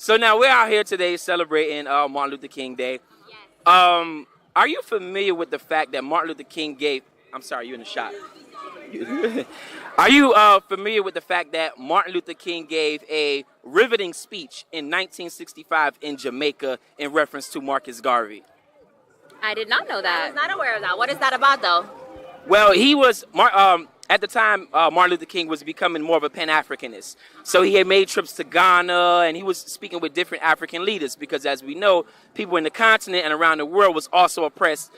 So now we're out here today celebrating Martin Luther King Day. Are you familiar with the fact that Martin Luther King gave? I'm sorry, you're in the shot. Are you familiar with the fact that Martin Luther King gave a riveting speech in 1965 in Jamaica in reference to Marcus Garvey? I did not know that. I was not aware of that. What is that about, though? Well, he was at the time. Martin Luther King was becoming more of a Pan-Africanist, so he had made trips to Ghana, and he was speaking with different African leaders because, as we know, people in the continent and around the world was also oppressed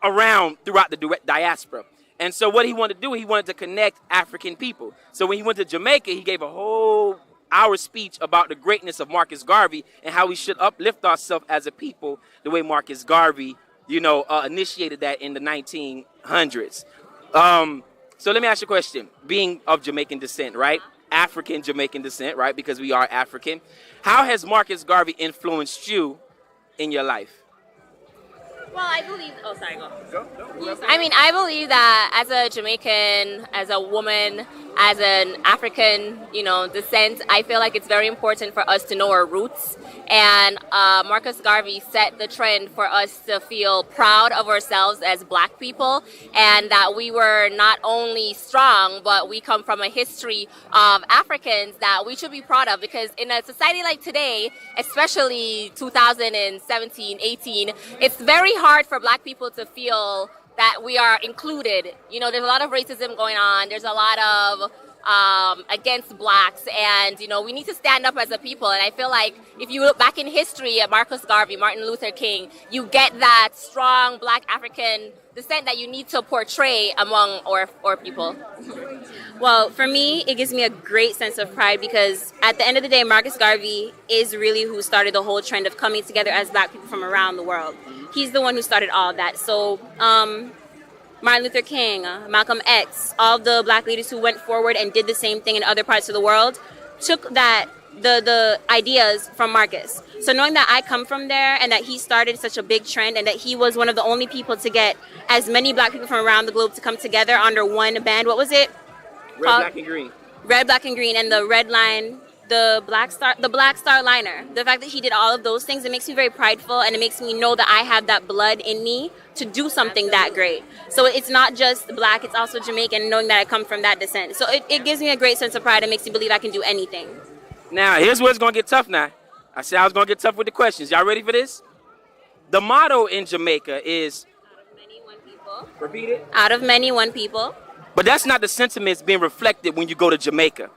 throughout the diaspora. And so, what he wanted to do, he wanted to connect African people. So, when he went to Jamaica, he gave a whole hour speech about the greatness of Marcus Garvey and how we should uplift ourselves as a people, the way Marcus Garvey, initiated that in the 1900s. So let me ask you a question. Being of Jamaican descent, right? African Jamaican descent, right? Because we are African. How has Marcus Garvey influenced you in your life? Well, I believe. Oh, sorry, go. I mean, I believe that as a Jamaican, as a woman, as an African, descent, I feel like it's very important for us to know our roots. And Marcus Garvey set the trend for us to feel proud of ourselves as Black people, and that we were not only strong, but we come from a history of Africans that we should be proud of. Because in a society like today, especially 2017, 18, it's very hard for Black people to feel that we are included. There's a lot of racism going on. There's a lot of against Blacks, and we need to stand up as a people. And I feel like if you look back in history at Marcus Garvey, Martin Luther King, you get that strong Black African descent that you need to portray among our people. Well, for me, it gives me a great sense of pride because at the end of the day, Marcus Garvey is really who started the whole trend of coming together as Black people from around the world. He's the one who started all of that. So Martin Luther King, Malcolm X, all the Black leaders who went forward and did the same thing in other parts of the world took the ideas from Marcus. So knowing that I come from there and that he started such a big trend and that he was one of the only people to get as many Black people from around the globe to come together under one band. What was it? Red, Black, and Green. Red, Black, and Green, and the red line, the Black Star Liner. The fact that he did all of those things, it makes me very prideful, and it makes me know that I have that blood in me to do something that great. So it's not just Black, it's also Jamaican, knowing that I come from that descent. So it gives me a great sense of pride and makes me believe I can do anything. Now, here's where it's going to get tough now. I said I was going to get tough with the questions. Y'all ready for this? The motto in Jamaica is... Out of many, one people. Repeat it. Out of many, one people. But that's not the sentiments being reflected when you go to Jamaica.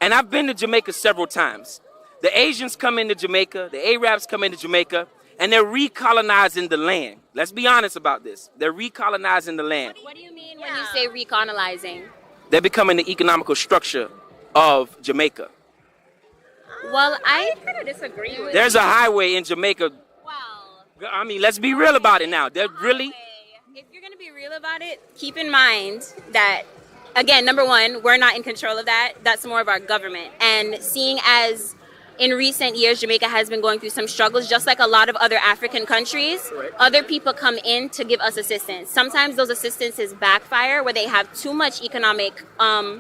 And I've been to Jamaica several times. The Asians come into Jamaica, the Arabs come into Jamaica, and they're recolonizing the land. Let's be honest about this. They're recolonizing the land. What do you mean when you say recolonizing? They're becoming the economical structure of Jamaica. Well, I kind of disagree with There's a highway in Jamaica. Well, I mean, let's be real about it now. They're really... If you're going to be real about it, keep in mind that, again, number one, we're not in control of that. That's more of our government. And seeing as in recent years, Jamaica has been going through some struggles, just like a lot of other African countries, Correct. Other people come in to give us assistance. Sometimes those assistances backfire where they have too much economic power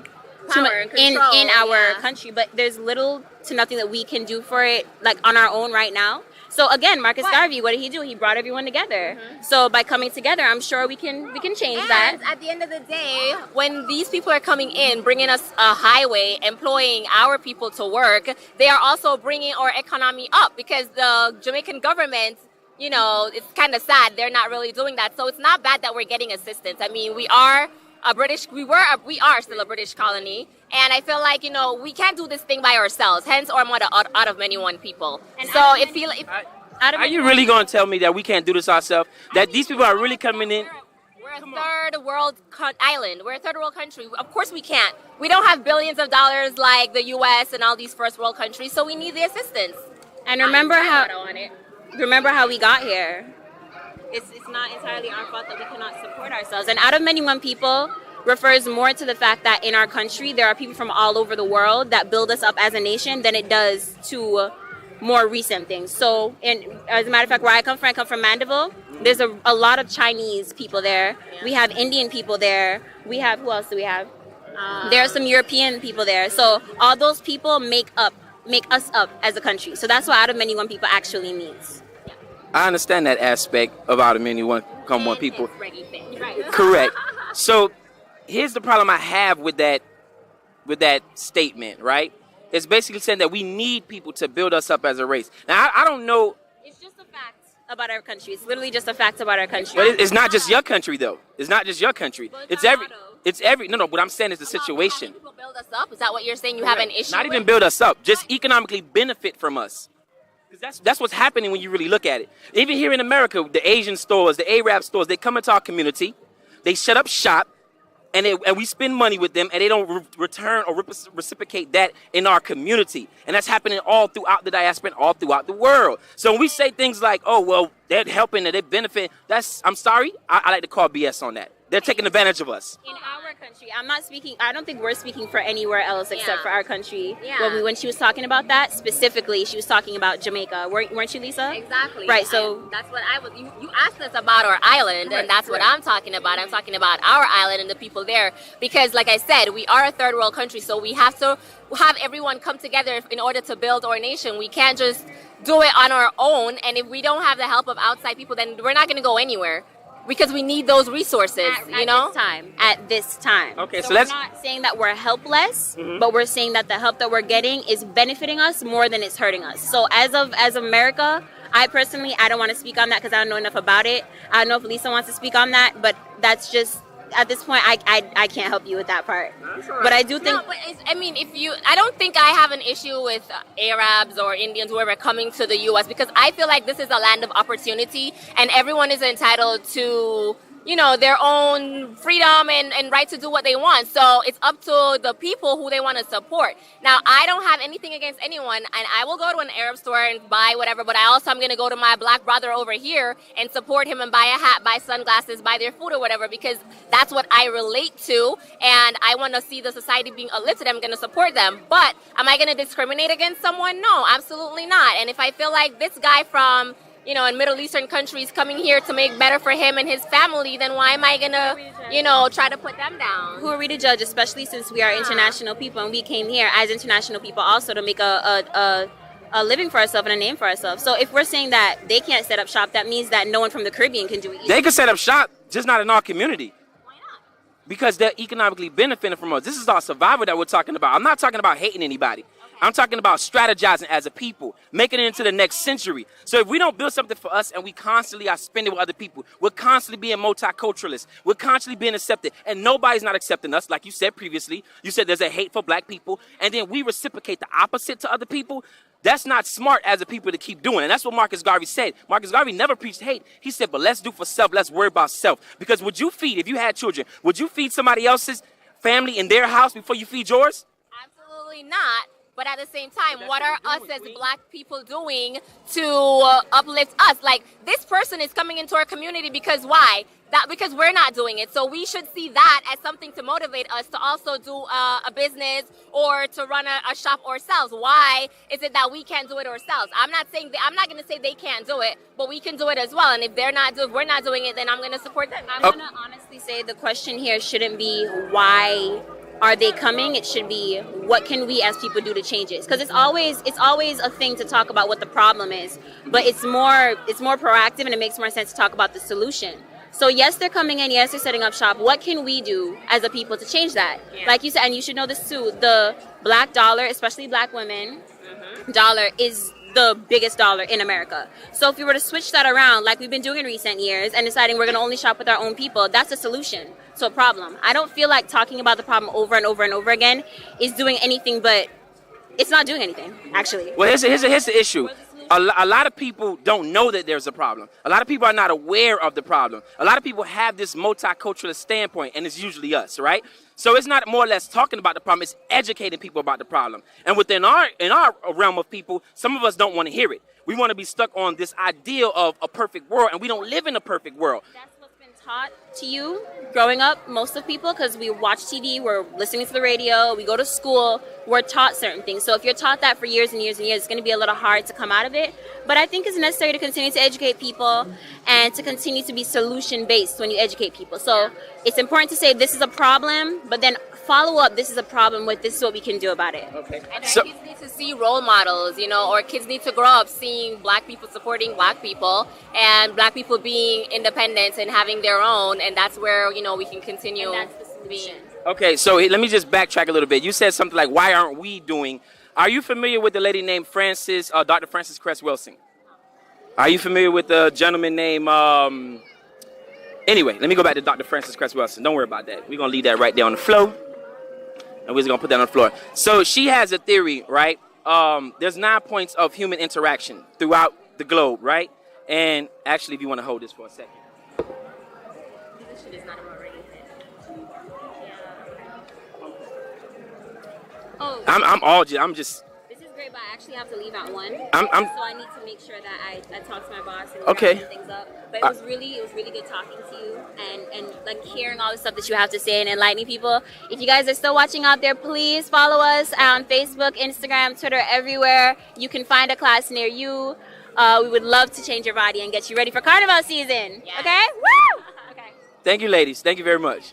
in our country, but there's little to nothing that we can do for it, like on our own right now. So again, Marcus Garvey, what did he do? He brought everyone together. Mm-hmm. So by coming together, I'm sure we can change that. And at the end of the day, when these people are coming in, bringing us a highway, employing our people to work, they are also bringing our economy up because the Jamaican government, it's kind of sad. They're not really doing that. So it's not bad that we're getting assistance. I mean, we are still a British colony, and I feel like we can't do this thing by ourselves. Hence, our motto, out of many, one people. And so are you really going to tell me that we can't do this ourselves? That these people are really coming in? We're a third world island. We're a third world country. Of course, we can't. We don't have billions of dollars like the U.S. and all these first world countries. So we need the assistance. And remember how we got here. It's not entirely our fault that we cannot support ourselves. And out of many, one people refers more to the fact that in our country, there are people from all over the world that build us up as a nation than it does to more recent things. So, as a matter of fact, where I come from Mandeville, there's a lot of Chinese people there. Yeah. We have Indian people there. We have, who else do we have? There are some European people there. So all those people make up make us up as a country. So that's what out of many one people actually means. I understand that aspect of out of many one come one people. Right. Correct. So here's the problem I have with that statement, right? It's basically saying that we need people to build us up as a race. Now I don't know. It's just a fact about our country. It's literally just a fact about our country. But it's not just your country, though. It's not just your country. Well, it's every. No. What I'm saying is the situation. People build us up. Is that what you're saying? You have an issue? Not even build us up. Just economically benefit from us. Because that's what's happening when you really look at it. Even here in America, the Asian stores, the Arab stores, they come into our community, they shut up shop, and we spend money with them, and they don't return or reciprocate that in our community. And that's happening all throughout the diaspora and all throughout the world. So when we say things like, oh, well, they're helping and they're benefiting, I'm sorry, I like to call BS on that. They're taking advantage of us. In our country, I don't think we're speaking for anywhere else except for our country. Yeah. When she was talking about that, specifically, she was talking about Jamaica. Weren't you, Lisa? Exactly. Right, so... And that's what I was... You asked us about our island, and that's what I'm talking about. I'm talking about our island and the people there. Because, like I said, we are a third world country, so we have to have everyone come together in order to build our nation. We can't just do it on our own, and if we don't have the help of outside people, then we're not going to go anywhere. Because we need those resources, At this time. Okay, so we're let's... not saying that we're helpless, but we're saying that the help that we're getting is benefiting us more than it's hurting us. So as America, I don't want to speak on that because I don't know enough about it. I don't know if Lisa wants to speak on that, but that's just... At this point, I can't help you with that part. But I do think... No, but I don't think I have an issue with Arabs or Indians, whoever, coming to the U.S. because I feel like this is a land of opportunity and everyone is entitled to, their own freedom and right to do what they want. So it's up to the people who they want to support. Now, I don't have anything against anyone, and I will go to an Arab store and buy whatever, but I'm going to go to my black brother over here and support him and buy a hat, buy sunglasses, buy their food or whatever, because that's what I relate to, and I want to see the society being uplifted. I'm going to support them. But am I going to discriminate against someone? No, absolutely not. And if I feel like this guy from... in Middle Eastern countries coming here to make better for him and his family, then why am I gonna, try to put them down? Who are we to judge, especially since we are international people and we came here as international people also to make a living for ourselves and a name for ourselves. So if we're saying that they can't set up shop, that means that no one from the Caribbean can do it either. They can set up shop, just not in our community. Why not? Because they're economically benefiting from us. This is our survival that we're talking about. I'm not talking about hating anybody. I'm talking about strategizing as a people, making it into the next century. So if we don't build something for us and we constantly are spending with other people, we're constantly being multiculturalists, we're constantly being accepted, and nobody's not accepting us. Like you said previously, you said there's a hate for black people, and then we reciprocate the opposite to other people. That's not smart as a people to keep doing. And that's what Marcus Garvey said. Marcus Garvey never preached hate. He said, but let's do for self, let's worry about self. Because if you had children, would you feed somebody else's family in their house before you feed yours? Absolutely not. But at the same time, what are us as black people doing to uplift us? Like, this person is coming into our community because why? Because we're not doing it. So we should see that as something to motivate us to also do a business or to run a shop ourselves. Why is it that we can't do it ourselves? I'm not going to say they can't do it, but we can do it as well. And if we're not doing it, then I'm going to support them. I'm going to honestly say the question here shouldn't be why are they coming? It should be what can we as people do to change it? Because it's always a thing to talk about what the problem is, but it's more proactive and it makes more sense to talk about the solution. So yes, they're coming in. Yes, they're setting up shop. What can we do as a people to change that? Yeah. Like you said, and you should know this too. The black dollar, especially black women, dollar is the biggest dollar in America. So if we were to switch that around, like we've been doing in recent years, and deciding we're going to only shop with our own people, that's a solution to a problem. I don't feel like talking about the problem over and over and over again is doing anything, but it's not doing anything, actually. Well, here's the issue. A lot of people don't know that there's a problem. A lot of people are not aware of the problem. A lot of people have this multicultural standpoint, and it's usually us, right? So it's not more or less talking about the problem, it's educating people about the problem. And in our realm of people, some of us don't want to hear it. We want to be stuck on this ideal of a perfect world, and we don't live in a perfect world. That's what's been taught to you growing up, most of people, because we watch TV, we're listening to the radio, we go to school, we're taught certain things. So if you're taught that for years and years and years, it's going to be a little hard to come out of it. But I think it's necessary to continue to educate people and to continue to be solution-based when you educate people. So it's important to say this is a problem, but then follow up, this is a problem with, this is what we can do about it. Okay. And So, kids need to see role models, you know, or kids need to grow up seeing black people supporting black people and black people being independent and having their own, and that's where, you know, we can continue And that's the being. solution. okay, so let me just backtrack a little bit. You said something like, why aren't we doing? Are you familiar with the lady named Dr. Frances Cress Wilson? Are you familiar with the gentleman named, anyway, let me go back to Dr. Frances Cress Wilson. Don't worry about that. We're going to leave that right there on the floor. And we're just going to put that on the floor. So she has a theory, right? There's 9 points of human interaction throughout the globe, right? And actually, if you want to hold this for a second. This shit is not about race. Oh, I'm just. this is great, but I actually have to leave at 1. So I need to make sure that I talk to my boss and Okay. wrap things up. But it was really good talking to you and like hearing all the stuff that you have to say and enlightening people. If you guys are still watching out there, please follow us on Facebook, Instagram, Twitter, everywhere. You can find a class near you. We would love to change your body and get you ready for Carnival season. Yes. Okay? Woo! Okay. Thank you, ladies. Thank you very much.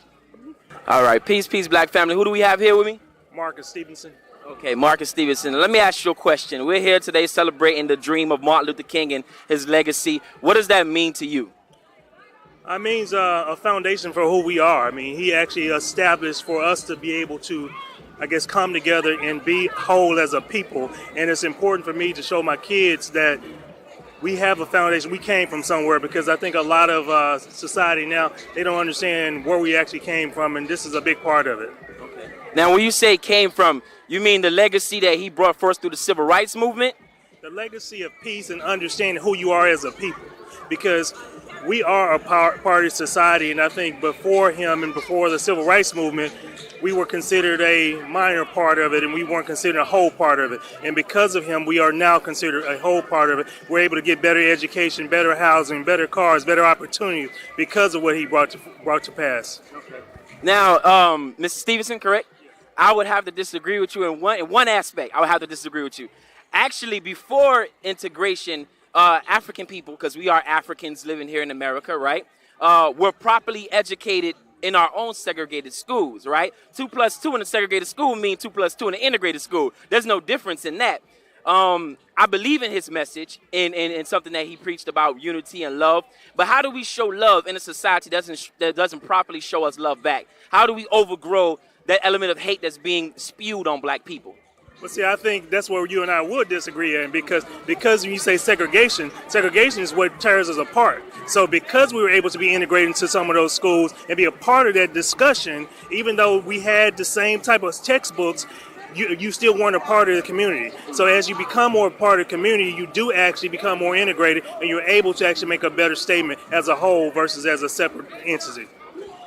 All right, peace, black family. Who do we have here with me? Marcus Stevenson. Okay, Marcus Stevenson. Let me ask you a question. We're here today celebrating the dream of Martin Luther King and his legacy. What does that mean to you? It means a foundation for who we are. I mean, he actually established for us to be able to, I guess, come together and be whole as a people. And it's important for me to show my kids that we have a foundation. We came from somewhere, because I think a lot of society now, they don't understand where we actually came from, and this is a big part of it. Now, when you say came from, you mean the legacy that he brought forth through the civil rights movement? The legacy of peace and understanding who you are as a people, because we are a part of society, and I think before him and before the civil rights movement, we were considered a minor part of it, and we weren't considered a whole part of it. And because of him, we are now considered a whole part of it. We're able to get better education, better housing, better cars, better opportunities because of what he brought to pass. Now, Mr. Stevenson, correct? I would have to disagree with you in one aspect. I would have to disagree with you. Actually, before integration, African people, because we are Africans living here in America, right, were properly educated in our own segregated schools, right? 2 + 2 in a segregated school means 2 + 2 in an integrated school. There's no difference in that. I believe in his message in something that he preached about unity and love. But how do we show love in a society that doesn't properly show us love back? How do we overgrow that element of hate that's being spewed on black people? Well, see, I think that's where you and I would disagree in, because when you say segregation is what tears us apart. So because we were able to be integrated into some of those schools and be a part of that discussion, even though we had the same type of textbooks, you still weren't a part of the community. So as you become more a part of the community, you do actually become more integrated, and you're able to actually make a better statement as a whole versus as a separate entity.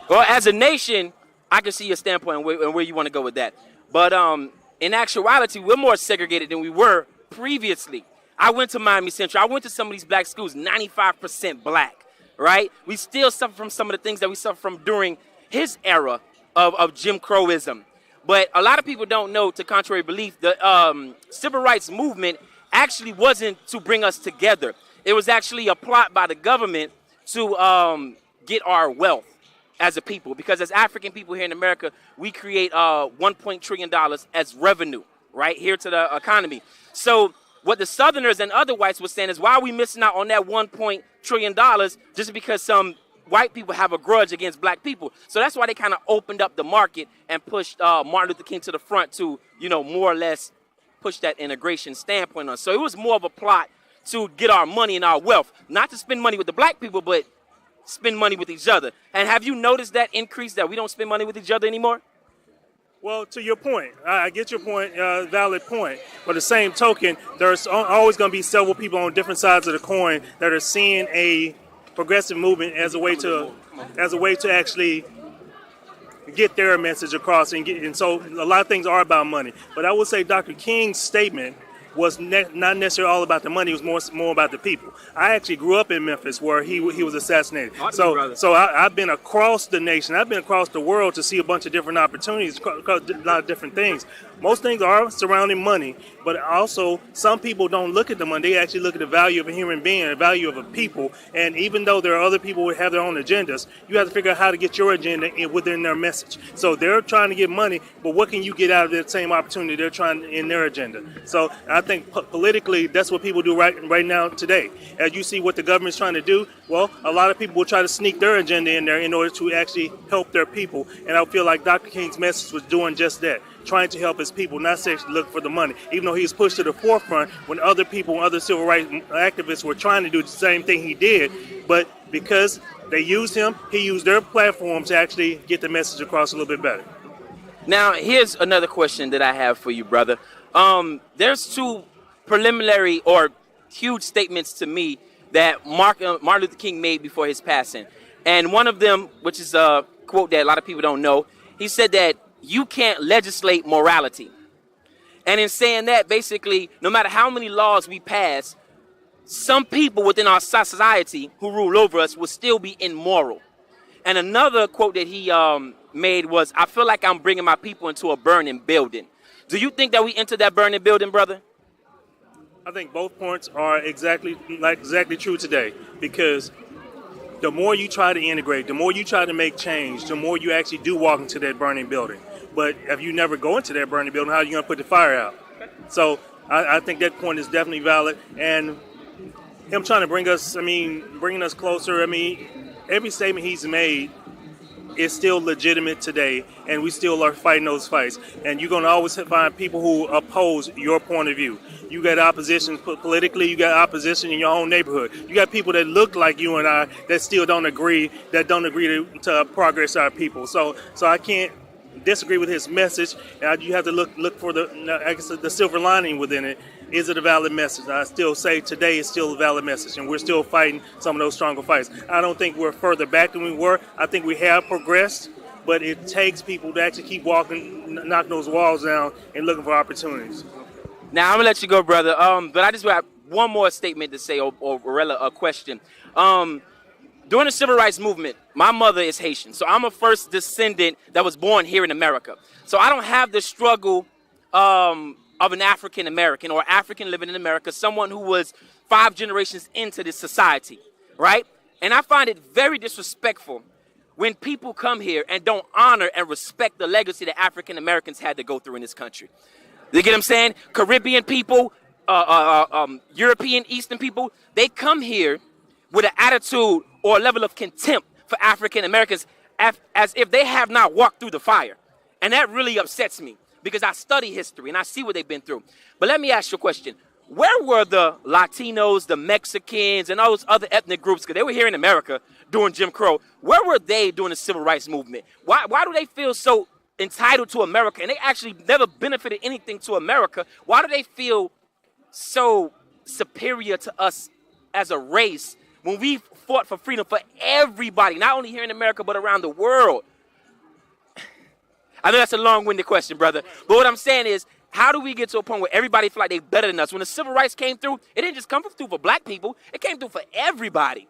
Well, as a nation, I can see your standpoint and where you want to go with that. But in actuality, we're more segregated than we were previously. I went to Miami Central. I went to some of these black schools, 95% black, right? We still suffer from some of the things that we suffered from during his era of Jim Crowism. But a lot of people don't know, to contrary belief, the civil rights movement actually wasn't to bring us together. It was actually a plot by the government to get our wealth as a people, because as African people here in America, we create $1 trillion as revenue, right, here to the economy. So what the Southerners and other whites were saying is, why are we missing out on that $1 trillion just because some white people have a grudge against black people? So that's why they kind of opened up the market and pushed Martin Luther King to the front to, more or less push that integration standpoint on. So it was more of a plot to get our money and our wealth, not to spend money with the black people, but spend money with each other. And have you noticed that increase, that we don't spend money with each other anymore? Well, to your point, I get your point, valid point. But the same token, there's always going to be several people on different sides of the coin that are seeing a progressive movement as a way to actually get their message across. And so a lot of things are about money. But I would say Dr. King's statement was not necessarily all about the money. It was more about the people. I actually grew up in Memphis, where he was assassinated. So I've been across the nation. I've been across the world to see a bunch of different opportunities, a lot of different things. most things are surrounding money, but also some people don't look at the money. They actually look at the value of a human being, the value of a people. And even though there are other people who have their own agendas, you have to figure out how to get your agenda within their message. So they're trying to get money, but what can you get out of that same opportunity they're trying in their agenda? So I think politically, that's what people do right now today. As you see what the government's trying to do, well, a lot of people will try to sneak their agenda in there in order to actually help their people. And I feel like Dr. King's message was doing just that, trying to help his people, not actually look for the money. Even though he was pushed to the forefront when other people, other civil rights activists were trying to do the same thing he did, but because they used him, he used their platform to actually get the message across a little bit better. Now, here's another question that I have for you, brother. There's two preliminary or huge statements to me that Martin Luther King made before his passing. And one of them, which is a quote that a lot of people don't know, he said that you can't legislate morality. And in saying that, basically, no matter how many laws we pass, some people within our society who rule over us will still be immoral. And another quote that he made was, I feel like I'm bringing my people into a burning building. Do you think that we entered that burning building, brother? I think both points are exactly true today, because the more you try to integrate, the more you try to make change, the more you actually do walk into that burning building. But if you never go into that burning building, how are you going to put the fire out? So I think that point is definitely valid. And him trying to bringing us closer, every statement he's made is still legitimate today, and we still are fighting those fights. And you're going to always find people who oppose your point of view. You got opposition politically, you got opposition in your own neighborhood. You got people that look like you and I that still don't agree to progress our people. So I can't disagree with his message. You have to look for the silver lining within it. Is it a valid message? I still say today is still a valid message, and we're still fighting some of those stronger fights. I don't think we're further back than we were. I think we have progressed, but it takes people to actually keep walking, knocking those walls down, and looking for opportunities. Now, I'm going to let you go, brother. But I just have one more statement to say, or a question. During the Civil Rights Movement, my mother is Haitian, so I'm a first descendant that was born here in America. So I don't have the struggle of an African American or African living in America, someone who was 5 generations into this society, right? And I find it very disrespectful when people come here and don't honor and respect the legacy that African Americans had to go through in this country. You get what I'm saying? Caribbean people, European, Eastern people, they come here with an attitude or a level of contempt for African Americans as if they have not walked through the fire. And that really upsets me, because I study history and I see what they've been through. But let me ask you a question. Where were the Latinos, the Mexicans, and all those other ethnic groups, because they were here in America during Jim Crow, where were they during the Civil Rights Movement? Why do they feel so entitled to America, and they actually never benefited anything to America? Why do they feel so superior to us as a race when we fought for freedom for everybody, not only here in America, but around the world? I know that's a long-winded question, brother. But what I'm saying is, how do we get to a point where everybody feel like they're better than us? When the civil rights came through, it didn't just come through for black people. It came through for everybody.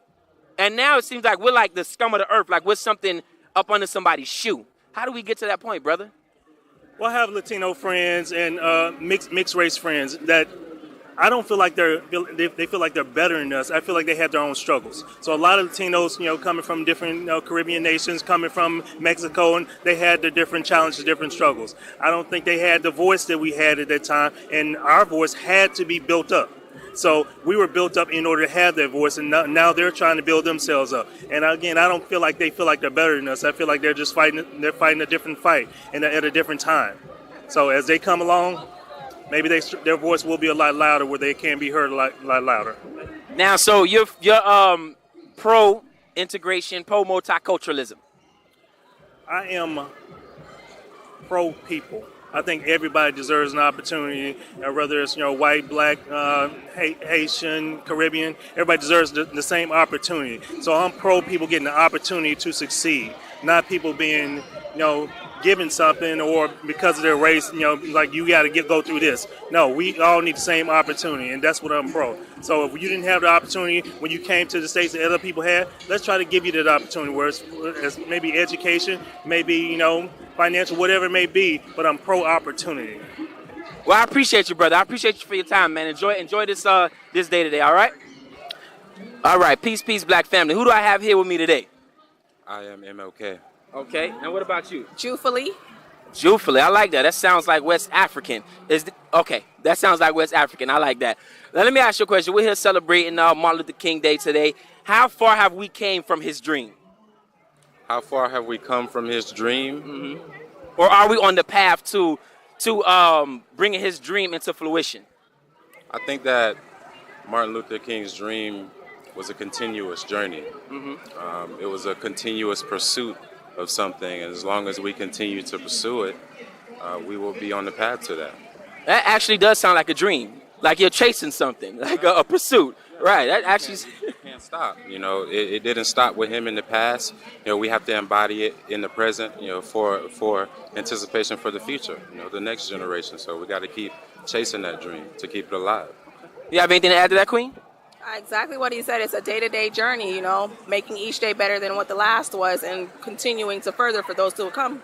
And now it seems like we're like the scum of the earth, like we're something up under somebody's shoe. How do we get to that point, brother? Well, I have Latino friends and mixed race friends that I don't feel like they feel like they're better than us. I feel like they have their own struggles. So a lot of Latinos, coming from different Caribbean nations, coming from Mexico, and they had their different challenges, different struggles. I don't think they had the voice that we had at that time, and our voice had to be built up. So we were built up in order to have that voice, and now they're trying to build themselves up. And again, I don't feel like they feel like they're better than us. I feel like they're just fighting. They're fighting a different fight and at a different time. So as they come along, maybe their voice will be a lot louder, where they can be heard a lot louder. Now, so you're pro-integration, pro-multiculturalism. I am pro-people. I think everybody deserves an opportunity, whether it's white, black, Haitian, Caribbean. Everybody deserves the same opportunity. So I'm pro people getting the opportunity to succeed, not people being given something or because of their race, like you got to go through this. No, we all need the same opportunity, and that's what I'm pro. So if you didn't have the opportunity when you came to the States that other people had, let's try to give you that opportunity, where it's maybe education, maybe, financial, whatever it may be, but I'm pro opportunity. Well, I appreciate you, brother. I appreciate you for your time, man. Enjoy this day today. All right. All right. Peace, black family. Who do I have here with me today? I am MLK. Okay. And what about you? Truthfully, Jufuli. I like that. That sounds like West African. Okay. That sounds like West African. I like that. Now let me ask you a question. We're here celebrating Martin Luther King Day today. How far have we came from his dream? How far have we come from his dream? Mm-hmm. Or are we on the path to bringing his dream into fruition? I think that Martin Luther King's dream was a continuous journey. Mm-hmm. It was a continuous pursuit of something, and as long as we continue to pursue it, we will be on the path to that. That actually does sound like a dream, like you're chasing something, like a pursuit. Right, that actually... It can't stop. It didn't stop with him in the past. We have to embody it in the present, for anticipation for the future, the next generation. So we got to keep chasing that dream to keep it alive. You have anything to add to that, Queen? exactly what he said. It's a day-to-day journey, making each day better than what the last was and continuing to further for those to come.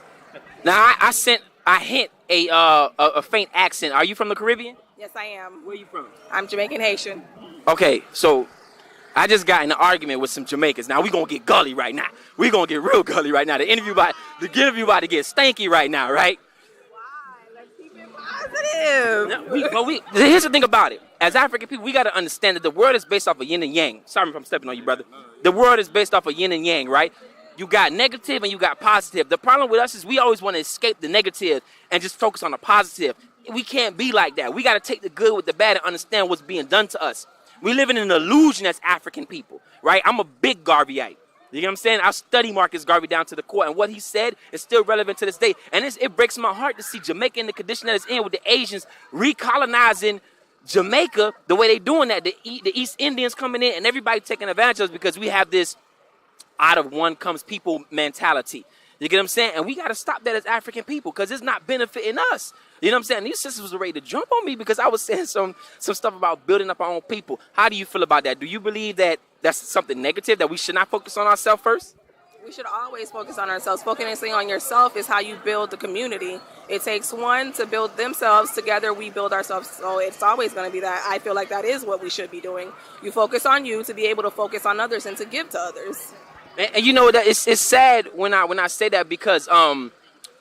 Now, I hint a faint accent. Are you from the Caribbean? Yes, I am. Where are you from? I'm Jamaican Haitian. Okay, so I just got in an argument with some Jamaicans. Now, we're going to get gully right now. We're going to get real gully right now. The interview about to get stanky right now, right? Why? Let's keep it positive. Here's the thing about it. As African people, we got to understand that the world is based off of yin and yang. Sorry if I'm stepping on you, brother. The world is based off of yin and yang, right? You got negative and you got positive. The problem with us is we always want to escape the negative and just focus on the positive. We can't be like that. We got to take the good with the bad and understand what's being done to us. We live in an illusion as African people, right? I'm a big Garveyite. You know what I'm saying? I study Marcus Garvey down to the core, and what he said is still relevant to this day. And it breaks my heart to see Jamaica in the condition that it's in with the Asians recolonizing Jamaica the way they doing that. The East Indians coming in and everybody taking advantage of us because we have this out of one comes people mentality. You get what I'm saying? And we got to stop that as African people because it's not benefiting us. You know what I'm saying? These sisters were ready to jump on me because I was saying some stuff about building up our own people. How do you feel about that? Do you believe that that's something negative, that we should not focus on ourselves first? We should always focus on ourselves. Focusing on yourself is how you build the community. It takes one to build themselves. Together we build ourselves. So it's always going to be that. I feel like that is what we should be doing. You focus on you to be able to focus on others and to give to others. And you know that it's sad when I say that because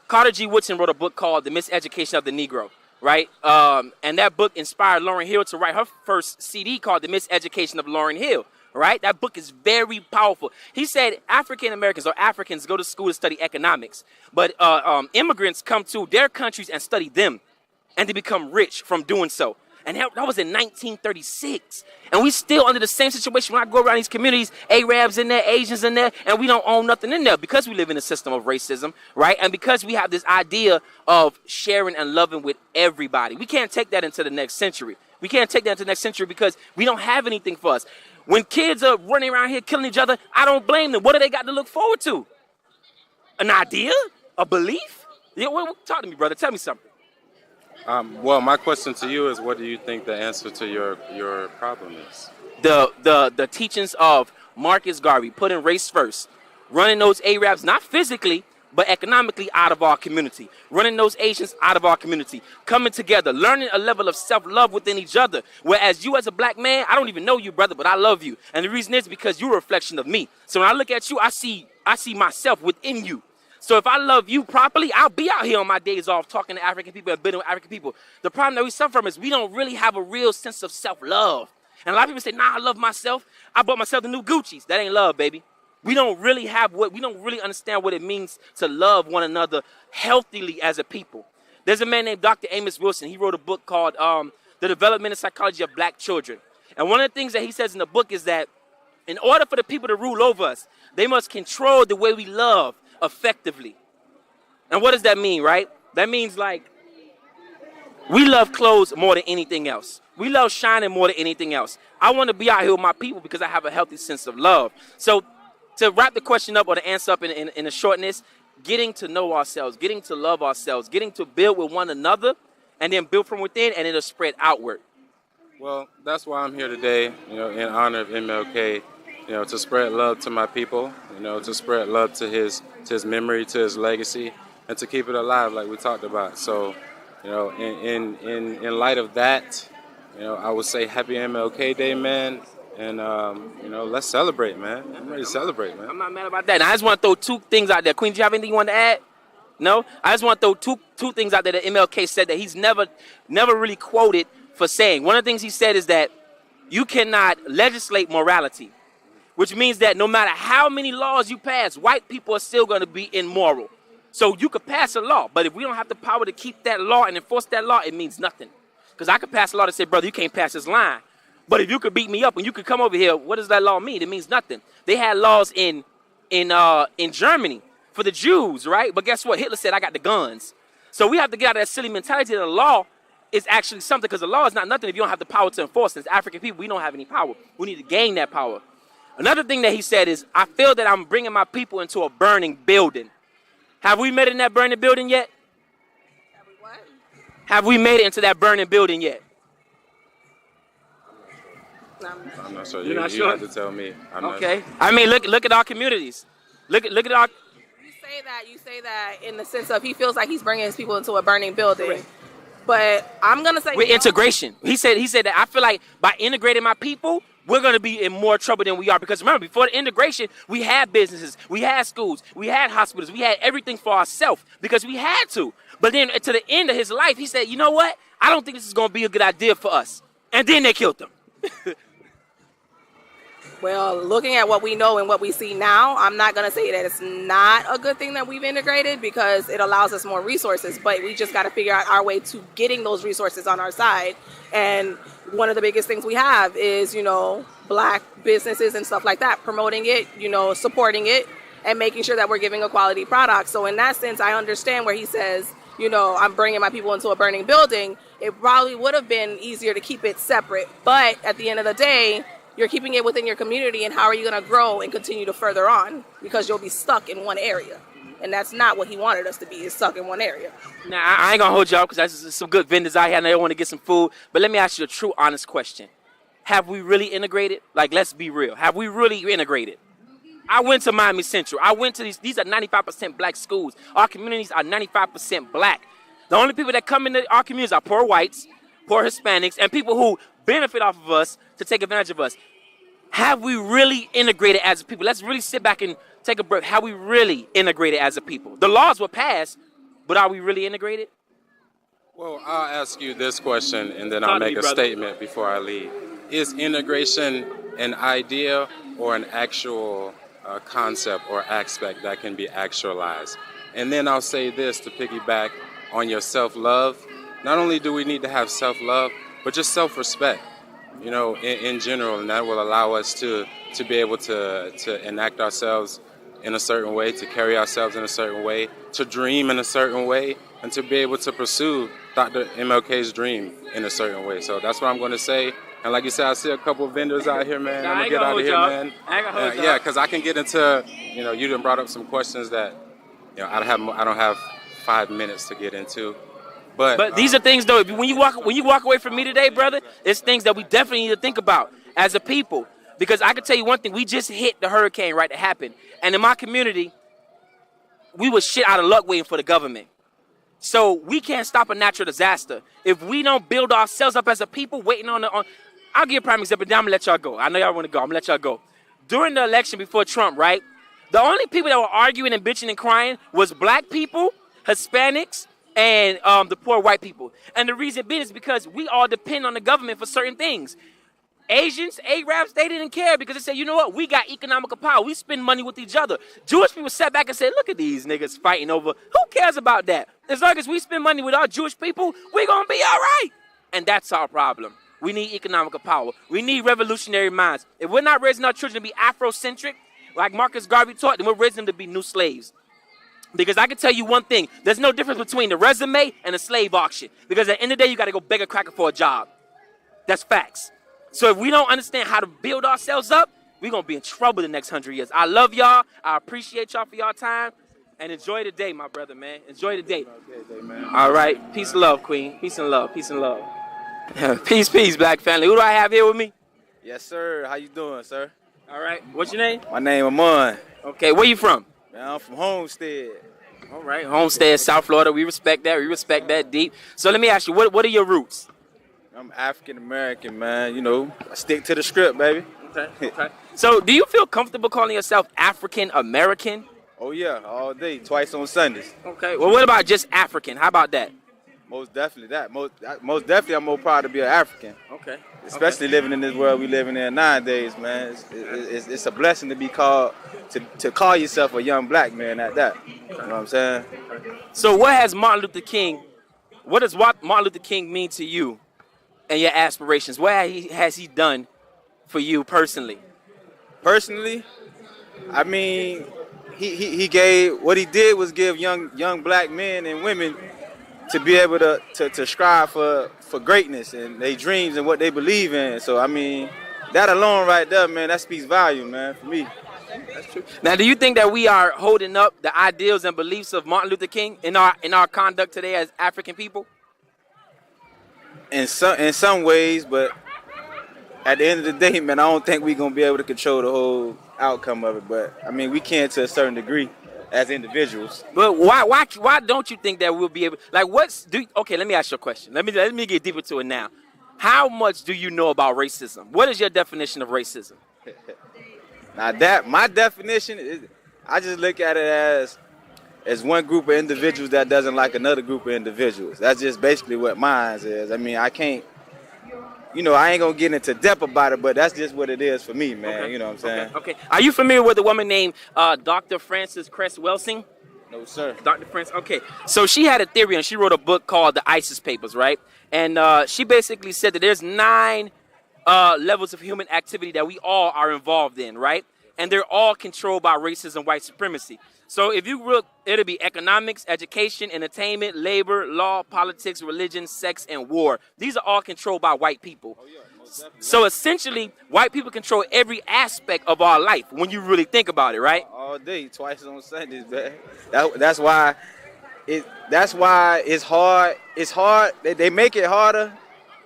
Carter G. Woodson wrote a book called The Miseducation of the Negro, right? And that book inspired Lauryn Hill to write her first CD called The Miseducation of Lauryn Hill, right? That book is very powerful. He said African Americans or Africans go to school to study economics, but immigrants come to their countries and study them, and they become rich from doing so. And that was in 1936. And we still under the same situation when I go around these communities, Arabs in there, Asians in there, and we don't own nothing in there because we live in a system of racism, right? And because we have this idea of sharing and loving with everybody. We can't take that into the next century. We can't take that into the next century because we don't have anything for us. When kids are running around here killing each other, I don't blame them. What do they got to look forward to? An idea? A belief? Yeah, talk to me, brother. Tell me something. Well, my question to you is, what do you think the answer to your problem is? The teachings of Marcus Garvey, putting race first, running those Arabs, not physically, but economically out of our community, running those Asians out of our community, coming together, learning a level of self-love within each other. Whereas you as a black man, I don't even know you, brother, but I love you. And the reason is because you're a reflection of me. So when I look at you, I see myself within you. So if I love you properly, I'll be out here on my days off talking to African people and building with African people. The problem that we suffer from is we don't really have a real sense of self-love. And a lot of people say, nah, I love myself. I bought myself the new Gucci's. That ain't love, baby. We don't really understand what it means to love one another healthily as a people. There's a man named Dr. Amos Wilson. He wrote a book called The Development and Psychology of Black Children. And one of the things that he says in the book is that in order for the people to rule over us, they must control the way we love effectively. And what does that mean, right? That means like we love clothes more than anything else. We love shining more than anything else. I want to be out here with my people because I have a healthy sense of love. So to wrap the question up or the answer up in a shortness, getting to know ourselves, getting to love ourselves, getting to build with one another, and then build from within, and it'll spread outward. Well, that's why I'm here today, in honor of MLK, to spread love to my people, to spread love to his memory, to his legacy, and to keep it alive like we talked about. So You know, in light of that, you know, I would say happy MLK Day, man. And, you know, let's celebrate, man. I'm ready to celebrate, man. I'm not mad about that. Now, I just want to throw two things out there. Queen, do you have anything you want to add? No? I just want to throw two things out there that MLK said that he's never really quoted for saying. One of the things he said is that you cannot legislate morality, which means that no matter how many laws you pass, white people are still going to be immoral. So you could pass a law, but if we don't have the power to keep that law and enforce that law, it means nothing. Because I could pass a law to say, brother, you can't pass this line. But if you could beat me up and you could come over here, what does that law mean? It means nothing. They had laws in Germany for the Jews, right? But guess what? Hitler said, I got the guns. So we have to get out of that silly mentality that the law is actually something, because the law is not nothing if you don't have the power to enforce it. As African people, we don't have any power. We need to gain that power. Another thing that he said is, I feel that I'm bringing my people into a burning building. Have we made it in that burning building yet? Have we what? Have we made it into that burning building yet? I'm not sure. You're You not sure? have to tell me. I'm Okay. I mean, look at our communities. Look at our. You say that in the sense of he feels like he's bringing his people into a burning building. Correct. But I'm gonna say With integration. He said that I feel like by integrating my people, we're going to be in more trouble than we are. Because remember, before the integration, we had businesses, we had schools, we had hospitals, we had everything for ourselves because we had to. But then to the end of his life, he said, you know what? I don't think this is going to be a good idea for us. And then they killed him. Well, looking at what we know and what we see now, I'm not going to say that it's not a good thing that we've integrated because it allows us more resources, but we just got to figure out our way to getting those resources on our side. And one of the biggest things we have is, you know, black businesses and stuff like that, promoting it, you know, supporting it and making sure that we're giving a quality product. So in that sense, I understand where he says, you know, I'm bringing my people into a burning building. It probably would have been easier to keep it separate. But at the end of the day, you're keeping it within your community, and how are you going to grow and continue to further on? Because you'll be stuck in one area. And that's not what he wanted us to be, is stuck in one area. Now, I ain't going to hold y'all because there's some good vendors out here and they want to get some food. But let me ask you a true, honest question. Have we really integrated? Like, let's be real. Have we really integrated? I went to Miami Central. I went to these are 95% black schools. Our communities are 95% black. The only people that come into our communities are poor whites, poor Hispanics, and people who benefit off of us to take advantage of us. Have we really integrated as a people? Let's really sit back and take a breath. Have we really integrated as a people? The laws were passed, but are we really integrated? Well, I'll ask you this question, and then I'll make a statement before I leave. Is integration an idea or an actual concept or aspect that can be actualized? And then I'll say this to piggyback on your self-love. Not only do we need to have self-love, but just self-respect, you know, in general, and that will allow us to be able to enact ourselves in a certain way, to carry ourselves in a certain way, to dream in a certain way, and to be able to pursue Dr. MLK's dream in a certain way. So that's what I'm going to say. And like you said, I see a couple of vendors out here, man. I'm going to get out of here, man. Yeah, because I can get into, you know, you done brought up some questions that, you know, I don't have 5 minutes to get into. But these are things, though, when you walk away from me today, brother, it's things that we definitely need to think about as a people. Because I can tell you one thing, we just hit the hurricane, right, that happened. And in my community, we was shit out of luck waiting for the government. So we can't stop a natural disaster. If we don't build ourselves up as a people, waiting on I'll give you a prime example, then I'm going to let y'all go. I know y'all want to go. I'm going to let y'all go. During the election before Trump, right, the only people that were arguing and bitching and crying was black people, Hispanics, and the poor white people. And the reason being is because we all depend on the government for certain things. Asians, Arabs, they didn't care because they said, you know what, we got economical power. We spend money with each other. Jewish people sat back and said, look at these niggas fighting over. Who cares about that? As long as we spend money with our Jewish people, we're going to be all right. And that's our problem. We need economical power. We need revolutionary minds. If we're not raising our children to be Afrocentric, like Marcus Garvey taught, then we're raising them to be new slaves. Because I can tell you one thing, there's no difference between the resume and a slave auction. Because at the end of the day, you got to go beg a cracker for a job. That's facts. So if we don't understand how to build ourselves up, we're going to be in trouble the next 100 years. I love y'all. I appreciate y'all for y'all time. And enjoy the day, my brother, man. Enjoy the day. All right. Peace and love, Queen. Peace and love. Peace and love. Peace, peace, black family. Who do I have here with me? Yes, sir. How you doing, sir? All right. What's your name? My name Amon. Okay. Where you from? Man, I'm from Homestead. All right, homestead, South Florida. We respect that. We respect that deep. So let me ask you, what are your roots? I'm African American, man. You know, I stick to the script, baby. Okay. So do you feel comfortable calling yourself African American? Oh yeah, all day, twice on Sundays. Okay. Well, what about just African? How about that? Most definitely that. Most definitely, I'm more proud to be an African. Okay. Especially living in this world we living in nowadays, man. It's a blessing to be called to call yourself a young black man at that. You know what I'm saying? So what has Martin Luther King? What does Martin Luther King mean to you and your aspirations? What has he done for you personally? Personally, I mean, he gave, what he did was give young black men and women to be able to strive for greatness and their dreams and what they believe in. So I mean, that alone right there, man, that speaks volume, man, for me. That's true. Now, do you think that we are holding up the ideals and beliefs of Martin Luther King in our conduct today as African people? In some ways, but at the end of the day, man, I don't think we're gonna be able to control the whole outcome of it. But I mean, we can to a certain degree as individuals. But why don't you think that we'll be able? Like, okay, let me ask you a question. Let me get deeper to it now. How much do you know about racism? What is your definition of racism? Now that my definition is, I just look at it as one group of individuals that doesn't like another group of individuals. That's just basically what mine is. I mean, I can't, I ain't gonna get into depth about it, but that's just what it is for me, man. Okay. You know what I'm saying? Okay. Are you familiar with a woman named Dr. Frances Cress Welsing? No, sir. Dr. Frances. Okay. So she had a theory, and she wrote a book called The ISIS Papers, right? And she basically said that there's 9 levels of human activity that we all are involved in, right? And they're all controlled by racism, white supremacy. So if you look, it'll be economics, education, entertainment, labor, law, politics, religion, sex, and war. These are all controlled by white people. So essentially, white people control every aspect of our life when you really think about it, right? All day, twice on Sundays, man. That's why it's hard. It's hard. They make it harder,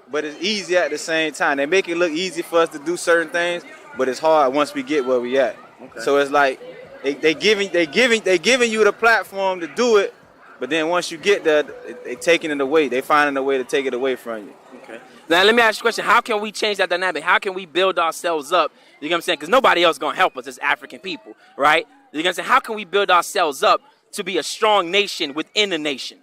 but it's easy at the same time. They make it look easy for us to do certain things, but it's hard once we get where we at. Okay. So it's like they giving you the platform to do it, but then once you get there, they taking it away. They finding a way to take it away from you. Okay. Now let me ask you a question. How can we change that dynamic? How can we build ourselves up? You know what I'm saying? Because nobody else gonna help us as African people, right? You know what I'm saying? How can we build ourselves up to be a strong nation within a nation?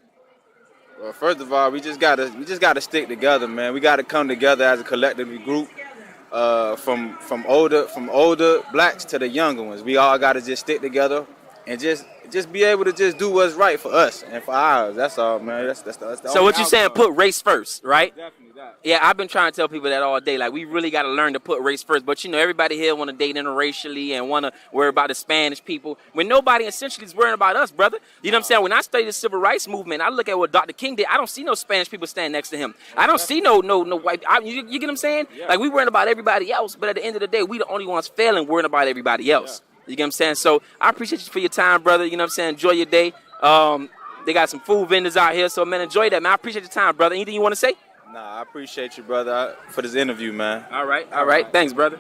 Well, first of all, we just gotta stick together, man. We gotta come together as a collective group. From older blacks to the younger ones, we all gotta just stick together and just be able to just do what's right for us and for ours. That's all, man. That's the so what you saying? Put race first, right? Definitely that. Yeah, I've been trying to tell people that all day. Like, we really got to learn to put race first. But everybody here want to date interracially and want to worry about the Spanish people when nobody essentially is worrying about us, brother. You know what I'm saying? When I study the civil rights movement, I look at what Dr. King did. I don't see no Spanish people standing next to him. I don't see no white. You get what I'm saying? Yeah. Like, we worrying about everybody else, but at the end of the day, we the only ones failing worrying about everybody else. Yeah. You get what I'm saying? So I appreciate you for your time, brother. You know what I'm saying? Enjoy your day. They got some food vendors out here, so man, enjoy that, man. I appreciate your time, brother. Anything you want to say? Nah, I appreciate you, brother, for this interview, man. All right. Thanks, brother.